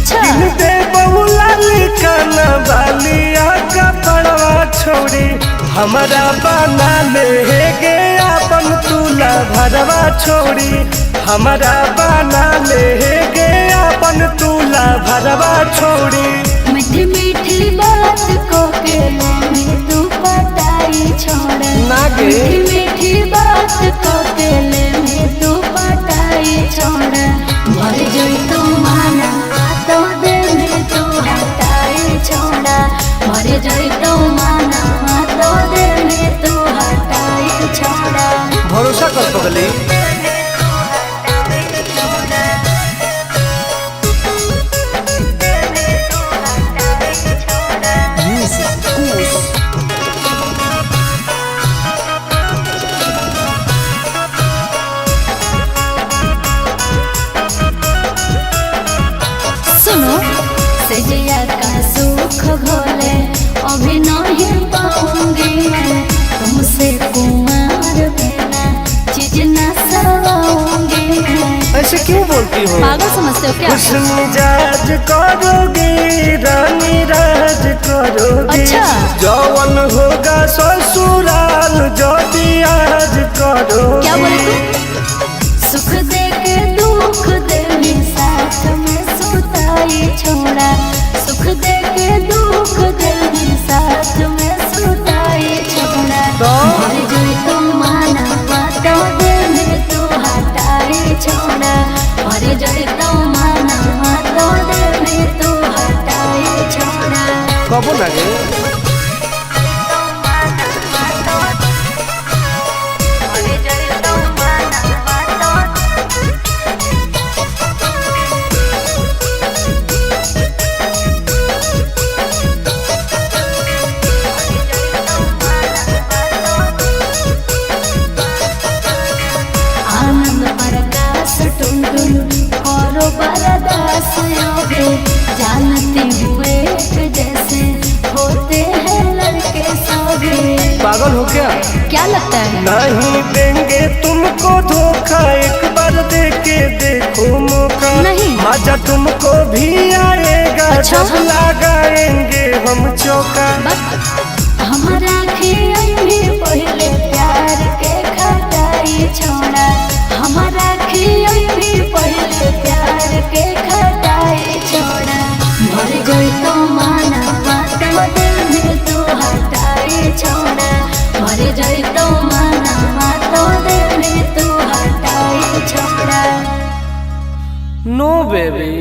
अच्छा दे बहुला लिखाना बालिया का पड़वा छोड़ी हमारा बना ले गे अपन तुला भरवा छोड़ी हमारा बना ले गे अपन तुला भरवा छोड़ी। मीठी मीठी बात को के में तू पटाई छोड़ नागे मीठी मीठी बात को के में तू पटाई छोड़ भर जोई तू माना तो दे में तू हटाई छोड़ा भर जोई तू माना तो दे में तू हटाई छोड़ा। भरोसा कर पगली सुनो सजिया का सुख घोले अभी नहीं पाऊंगी मैं तुमसे कुमार बिना चीज न सवाऊंगी मैं। ऐसे क्यों बोलती हो? पागल समझते हो क्या? कुछ मिजाज करोगी रानी राज करोगी अच्छा जौवन होगा ससुराल जो आज करोगी। क्या बोले तू? सुख दे के दुख दे साथ में सुताई छोड़ा सुख दे के दुख दे साथ में सुताई छोड़ा भर जोई तू माना तो दे में तू हटाई छोड़ा भर जोई तू माना तो दे में तू हटाई छोड़ा। कबो लगे आनंद प्रकाश टुनटुन करो बरदास योगे जानते हुए जैसे होते हैं लड़के सभी। पागल हो क्या लगता है? नहीं देंगे तुमको धोखा एक बार दे के देखो मौका नहीं। मजा तुमको भी आएगा अच्छा? जब लगाएंगे हम चौका। हमारा भी पहले प्यार के खटाई छोड़ा हमारा भी पहले प्यार के खटाई छोड़ा भर जोई तो माना तो दिल में तू हटाई छोड़ा भर जोई तो माना तो दिल में तू हटाई छोड़ा। नो बेबी।